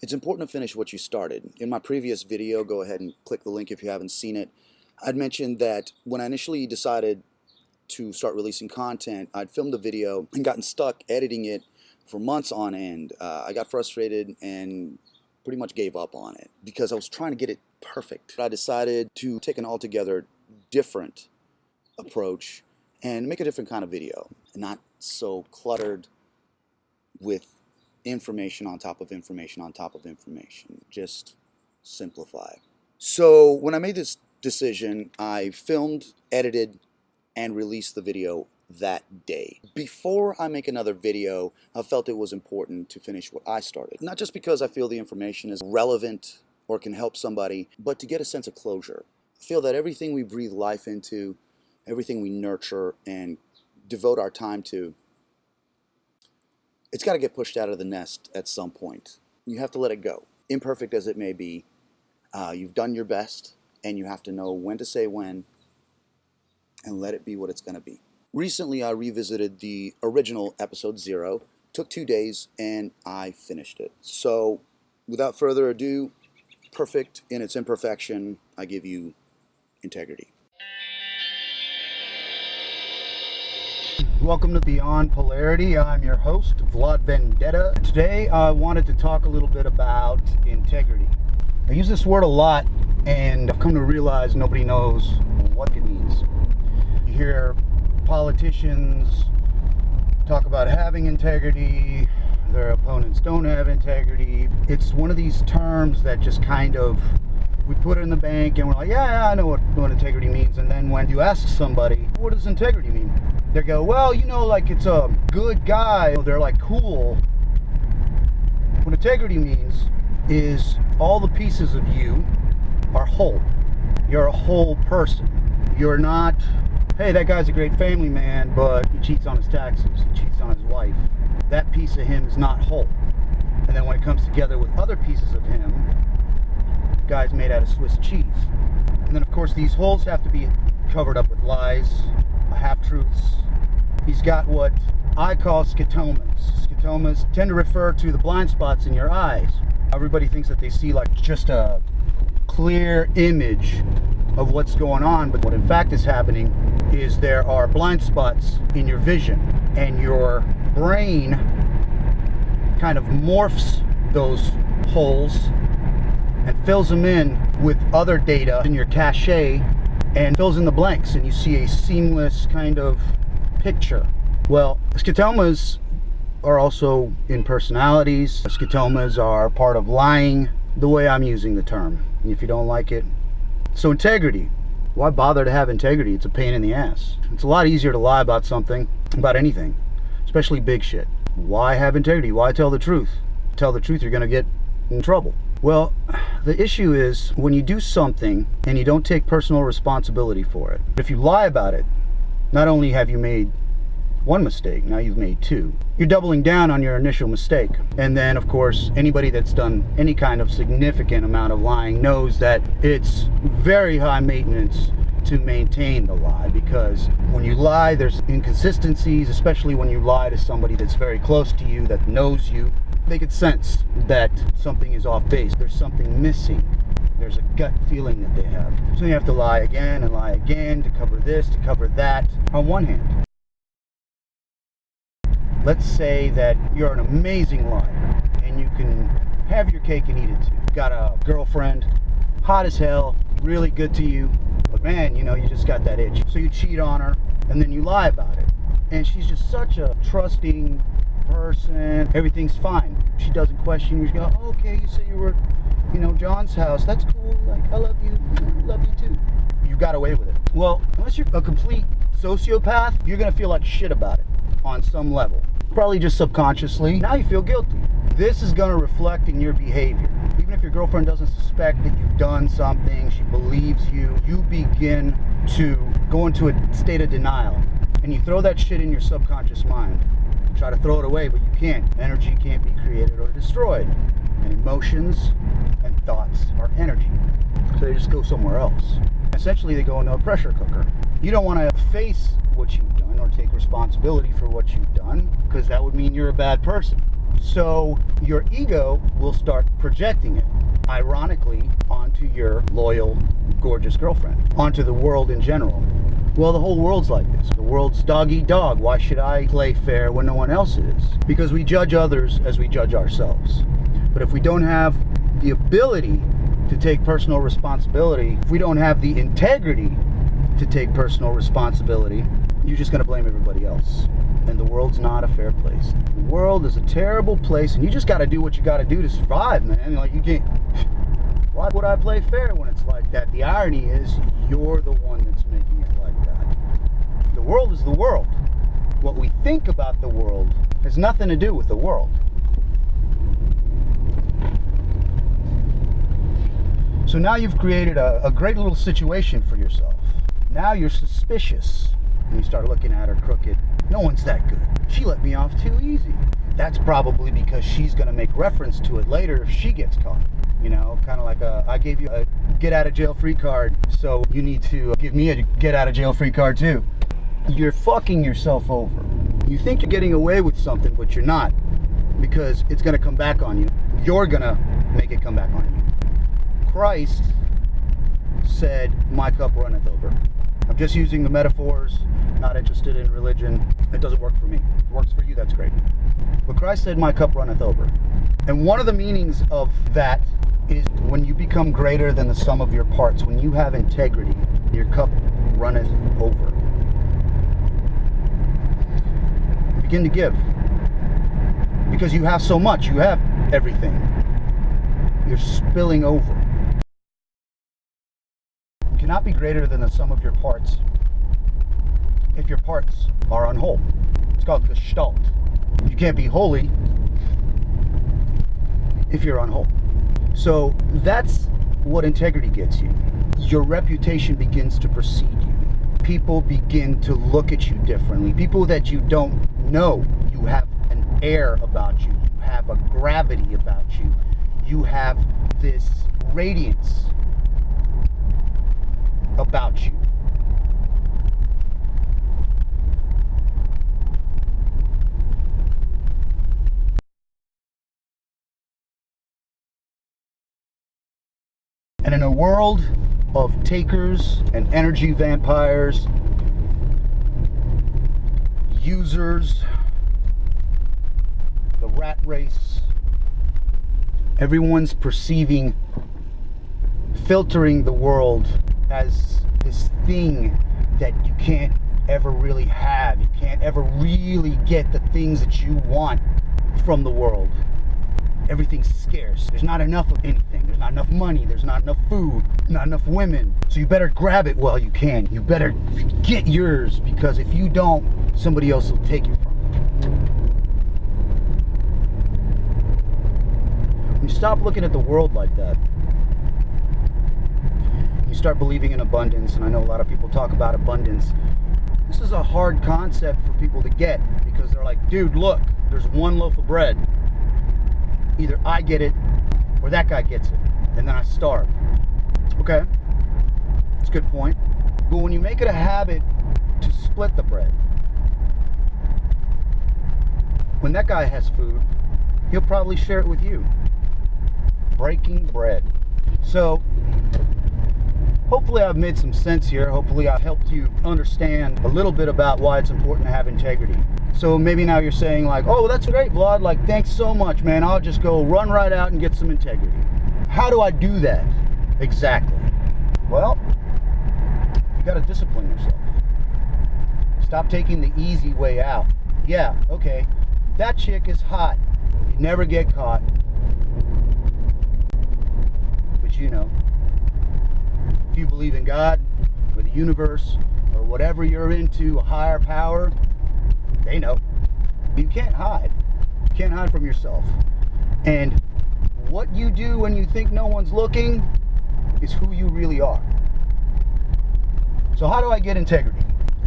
It's important to finish what you started. In my previous video, go ahead and click the link if you haven't seen it. I'd mentioned that when I initially decided to start releasing content, I'd filmed a video and gotten stuck editing it for months on end. I got frustrated and pretty much gave up on it because I was trying to get it perfect. I decided to take an altogether different approach and make a different kind of video, not so cluttered with information on top of information on top of information. Just simplify. So when I made this decision, I filmed, edited, and released the video that day. Before I make another video, I felt it was important to finish what I started. Not just because I feel the information is relevant or can help somebody, but to get a sense of closure. I feel that everything we breathe life into, everything we nurture and devote our time to, it's got to get pushed out of the nest at some point. You have to let it go. Imperfect as it may be, you've done your best, and you have to know when to say when and let it be what it's going to be. Recently, I revisited the original episode 0. Took 2 days, and I finished it. So, without further ado, perfect in its imperfection, I give you integrity. Welcome to Beyond Polarity. I'm your host, Vlad Vendetta. Today I wanted to talk a little bit about integrity. I use this word a lot, and I've come to realize nobody knows what it means. You hear politicians talk about having integrity, their opponents don't have integrity. It's one of these terms that just kind of, we put it in the bank and we're like, yeah, I know what integrity means. And then when you ask somebody, what does integrity mean? They go, well, you know, like it's a good guy. They're like, cool. What integrity means is all the pieces of you are whole. You're a whole person. You're not, hey, that guy's a great family man, but he cheats on his taxes, he cheats on his wife. That piece of him is not whole. And then when it comes together with other pieces of him, the guy's made out of Swiss cheese. And then of course these holes have to be covered up with lies, half-truths. He's got what I call scotomas. Scotomas tend to refer to the blind spots in your eyes. Everybody thinks that they see like just a clear image of what's going on, but what in fact is happening is there are blind spots in your vision, and your brain kind of morphs those holes and fills them in with other data in your cache and fills in the blanks, and you see a seamless kind of picture. Well, scotomas are also in personalities. Scotomas are part of lying, the way I'm using the term. And if you don't like it, so integrity. Why bother to have integrity? It's a pain in the ass. It's a lot easier to lie about something, about anything, especially big shit. Why have integrity? Why tell the truth? Tell the truth, you're gonna get in trouble. Well, the issue is when you do something and you don't take personal responsibility for it. If you lie about it, not only have you made one mistake, now you've made 2. You're doubling down on your initial mistake. And then of course, anybody that's done any kind of significant amount of lying knows that it's very high maintenance to maintain the lie, because when you lie, there's inconsistencies, especially when you lie to somebody that's very close to you, that knows you. They could sense that something is off base. There's something missing. There's a gut feeling that they have. So you have to lie again and lie again to cover this, to cover that, on one hand. Let's say that you're an amazing liar and you can have your cake and eat it too. You've got a girlfriend, hot as hell, really good to you, but man, you know, you just got that itch. So you cheat on her and then you lie about it. And she's just such a trusting person, everything's fine. She doesn't question you. She goes, oh, okay, you say you were, you know, John's house. That's cool. Like, I love you. I love you too. You got away with it. Well, unless you're a complete sociopath, you're gonna feel like shit about it on some level. Probably just subconsciously. Now you feel guilty. This is gonna reflect in your behavior. Even if your girlfriend doesn't suspect that you've done something, she believes you, you begin to go into a state of denial. And you throw that shit in your subconscious mind. Try to throw it away, but you can't. Energy can't be created or destroyed. And emotions and thoughts are energy. So they just go somewhere else. Essentially, they go into a pressure cooker. You don't want to face what you've done or take responsibility for what you've done, because that would mean you're a bad person. So your ego will start projecting it, ironically, onto your loyal, gorgeous girlfriend, onto the world in general. Well, the whole world's like this. The world's dog eat dog. Why should I play fair when no one else is? Because we judge others as we judge ourselves. But if we don't have the ability to take personal responsibility, if we don't have the integrity to take personal responsibility, you're just going to blame everybody else. And the world's not a fair place. The world is a terrible place, and you just got to do what you got to do to survive, man. Like, you can't. Why would I play fair when it's like that? The irony is, you're the one that's making it like that. The world is the world. What we think about the world has nothing to do with the world. So now you've created a great little situation for yourself. Now you're suspicious. And you start looking at her crooked. No one's that good. She let me off too easy. That's probably because she's going to make reference to it later if she gets caught. You know, kind of like I gave you a get out of jail free card, so you need to give me a get out of jail free card too. You're fucking yourself over. You think you're getting away with something, but you're not, because it's going to come back on you. You're going to make it come back on you. Christ said, my cup runneth over. I'm just using the metaphors, not interested in religion. It doesn't work for me. If it works for you, that's great. But Christ said, my cup runneth over. And one of the meanings of that is when you become greater than the sum of your parts, when you have integrity, your cup runneth over. You begin to give. Because you have so much, you have everything. You're spilling over. You cannot be greater than the sum of your parts if your parts are unwhole. It's called gestalt. You can't be holy if you're unwhole. So that's what integrity gets you. Your reputation begins to precede you. People begin to look at you differently. People that you don't know, you have an air about you. You have a gravity about you. You have this radiance about you. And in a world of takers and energy vampires, users, the rat race, everyone's perceiving, filtering the world as this thing that you can't ever really have. You can't ever really get the things that you want from the world. Everything's scarce. There's not enough of anything. There's not enough money. There's not enough food. Not enough women. So you better grab it while you can. You better get yours, because if you don't, somebody else will take it from you. When you stop looking at the world like that, you start believing in abundance, and I know a lot of people talk about abundance. This is a hard concept for people to get, because they're like, dude, look, there's one loaf of bread. Either I get it or that guy gets it, and then I starve. Okay, that's a good point. But when you make it a habit to split the bread, when that guy has food, he'll probably share it with you. Breaking bread. So hopefully I've made some sense here. Hopefully I've helped you understand a little bit about why it's important to have integrity. So maybe now you're saying like, oh, that's great, Vlad. Like, thanks so much, man. I'll just go run right out and get some integrity. How do I do that? Exactly. Well, you got to discipline yourself. Stop taking the easy way out. Yeah, okay. That chick is hot. You never get caught. But you know, if you believe in God or the universe or whatever you're into, a higher power, they know. You can't hide. You can't hide from yourself. And what you do when you think no one's looking is who you really are. So how do I get integrity?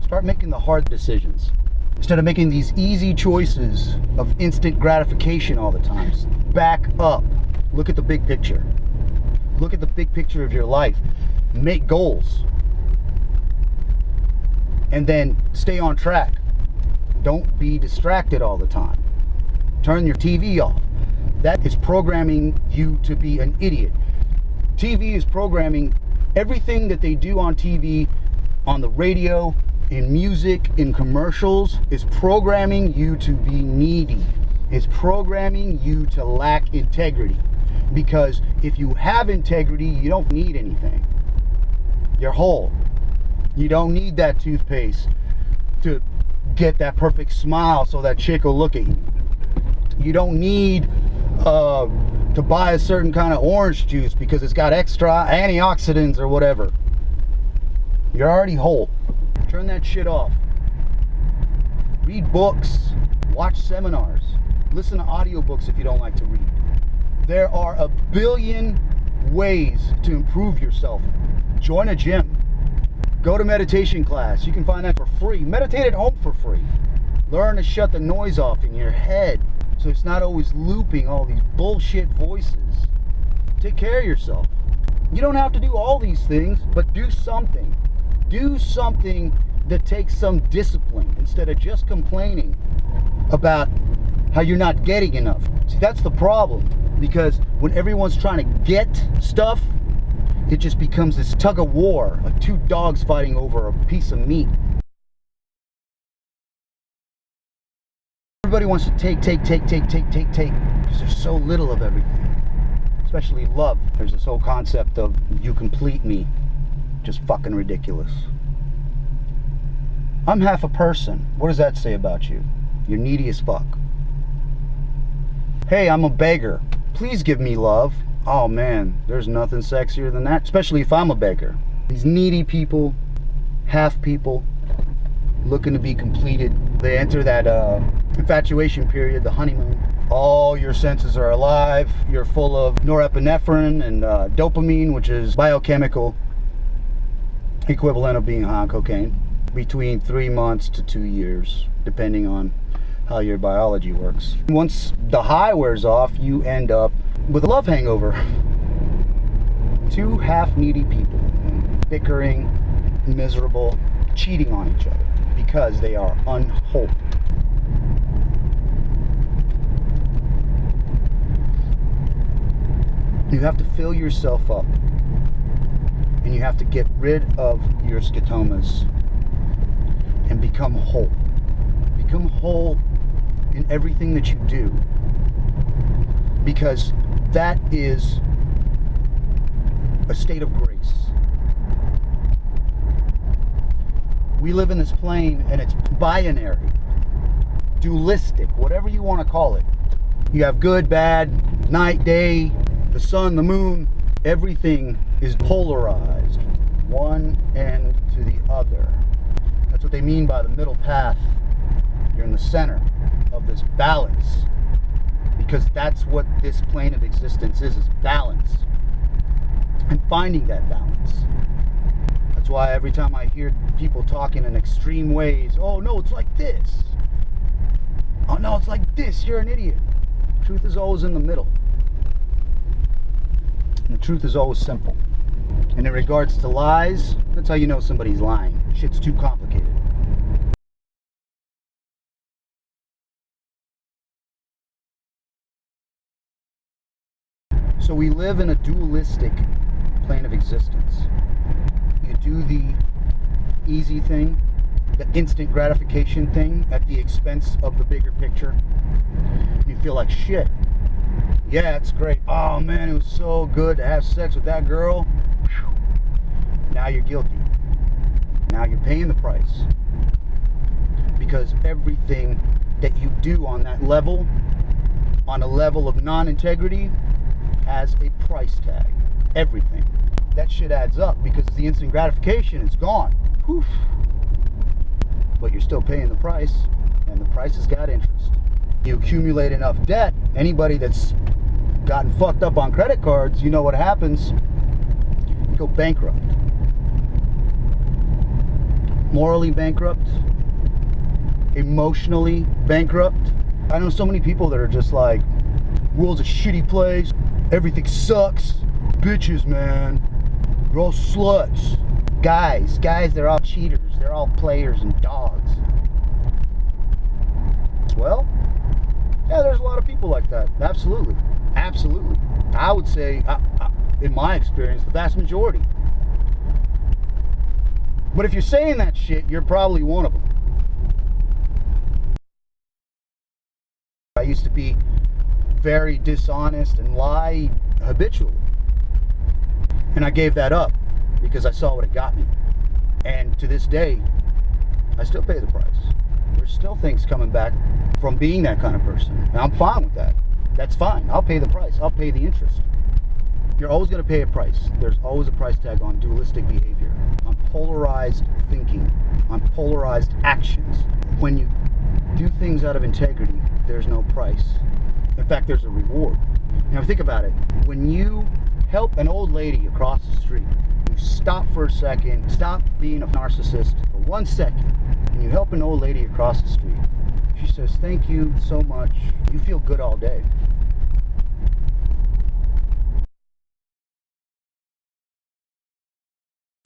Start making the hard decisions. Instead of making these easy choices of instant gratification all the time. Back up. Look at the big picture. Look at the big picture of your life. Make goals. And then stay on track. Don't be distracted all the time. Turn your TV off. That is programming you to be an idiot. TV is programming everything that they do on TV, on the radio, in music, in commercials, is programming you to be needy. It's programming you to lack integrity. Because if you have integrity, you don't need anything. You're whole. You don't need that toothpaste to get that perfect smile so that chick will look at you. You don't need to buy a certain kind of orange juice because it's got extra antioxidants or whatever. You're already whole. Turn that shit off. Read books. Watch seminars. Listen to audiobooks if you don't like to read. There are a billion ways to improve yourself. Join a gym. Go to meditation class. You can find that for free. Meditate at home for free. Learn to shut the noise off in your head so it's not always looping all these bullshit voices. Take care of yourself. You don't have to do all these things, but do something. Do something that takes some discipline instead of just complaining about how you're not getting enough. See, that's the problem, because when everyone's trying to get stuff, it just becomes this tug of war, like two dogs fighting over a piece of meat. Everybody wants to take, because there's so little of everything, especially love. There's this whole concept of you complete me, just fucking ridiculous. I'm half a person. What does that say about you? You're needy as fuck. Hey, I'm a beggar. Please give me love. Oh man, there's nothing sexier than that, especially if I'm a beggar. These needy people, half people, looking to be completed. They enter that infatuation period, the honeymoon. All your senses are alive. You're full of norepinephrine and dopamine, which is biochemical equivalent of being high on cocaine. Between 3 months to 2 years, depending on how your biology works. Once the high wears off, you end up with a love hangover. Two half-needy people, bickering, miserable, cheating on each other because they are unwhole. You have to fill yourself up, and you have to get rid of your scotomas and become whole. Become whole in everything that you do, because that is a state of grace. We live in this plane and it's binary, dualistic, whatever you want to call it. You have good, bad, night, day, the sun, the moon. Everything is polarized, one end to the other. That's what they mean by the middle path. You're in the center of this balance, because that's what this plane of existence is balance, and finding that balance. That's why every time I hear people talking in extreme ways, oh no, it's like this, oh no, it's like this, you're an idiot. Truth is always in the middle, and the truth is always simple. And in regards to lies, that's how you know somebody's lying. Shit's too complicated. So we live in a dualistic plane of existence. You do the easy thing, the instant gratification thing at the expense of the bigger picture. You feel like shit. Yeah, it's great. Oh man, it was so good to have sex with that girl. Whew. Now you're guilty. Now you're paying the price. Because everything that you do on that level, on a level of non-integrity, has a price tag. Everything. That shit adds up because the instant gratification is gone. Whew. But you're still paying the price, and the price has got interest. You accumulate enough debt, anybody that's gotten fucked up on credit cards, you know what happens. You go bankrupt. Morally bankrupt. Emotionally bankrupt. I know so many people that are just like, world's a shitty place. Everything sucks. Bitches, man. They're all sluts. Guys, they're all cheaters. They're all players and dogs. Well, Yeah, there's a lot of people like that. Absolutely. Absolutely. I would say, in my experience, the vast majority. But if you're saying that shit, you're probably one of them. I used to be very dishonest and lie habitually. And I gave that up because I saw what it got me. And to this day, I still pay the price. There's still things coming back from being that kind of person. And I'm fine with that. That's fine. I'll pay the price. I'll pay the interest. You're always going to pay a price. There's always a price tag on dualistic behavior, on polarized thinking, on polarized actions. When you do things out of integrity, there's no price. In fact, there's a reward. Now think about it. When you help an old lady across the street, you stop for a second, stop being a narcissist for 1 second, and you help an old lady across the street. She says, thank you so much. You feel good all day.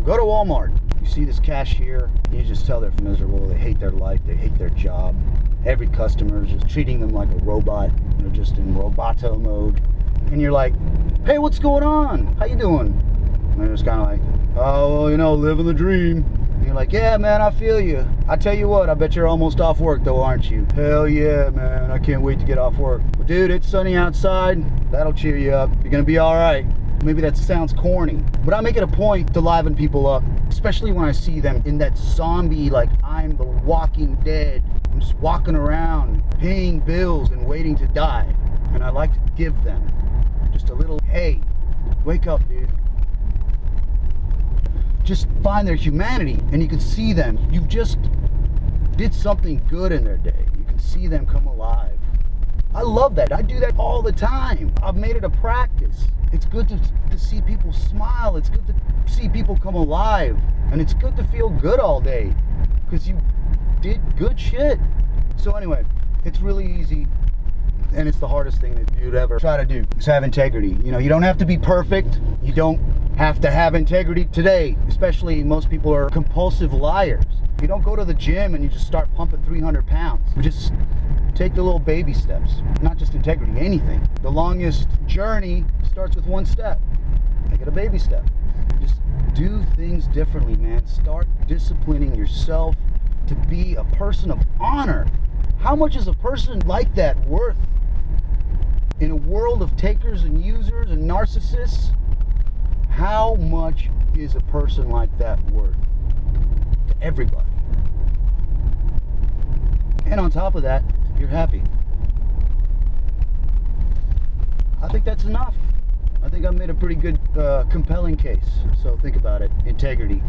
Go to Walmart. You see this cashier, you just tell they're miserable, they hate their life, they hate their job. Every customer is just treating them like a robot. They're just in roboto mode. And you're like, hey, what's going on? How you doing? And they're just kind of like, oh, well, you know, living the dream. And you're like, yeah, man, I feel you. I tell you what, I bet you're almost off work though, aren't you? Hell yeah, man, I can't wait to get off work. Well, dude, it's sunny outside. That'll cheer you up. You're gonna be all right. Maybe that sounds corny, but I make it a point to liven people up, especially when I see them in that zombie, like I'm the walking dead. I'm just walking around, paying bills and waiting to die. And I like to give them just a little, hey, wake up, dude. Just find their humanity, and you can see them. You just did something good in their day. You can see them come alive. I love that. I do that all the time. I've made it a practice. It's good to see people smile. It's good to see people come alive. And it's good to feel good all day because you did good shit. So anyway, it's really easy, and it's the hardest thing that you'd ever try to do is have integrity. You know, you don't have to be perfect. You don't have to have integrity today. Especially most people are compulsive liars. You don't go to the gym and you just start pumping 300 pounds. You just take the little baby steps. Not just integrity, anything. The longest journey starts with 1 step. Make it a baby step. Just do things differently, man. Start disciplining yourself to be a person of honor. How much is a person like that worth? In a world of takers and users and narcissists, how much is a person like that worth to everybody? And on top of that, you're happy. I think that's enough. I think I made a pretty good, compelling case. So think about it. Integrity.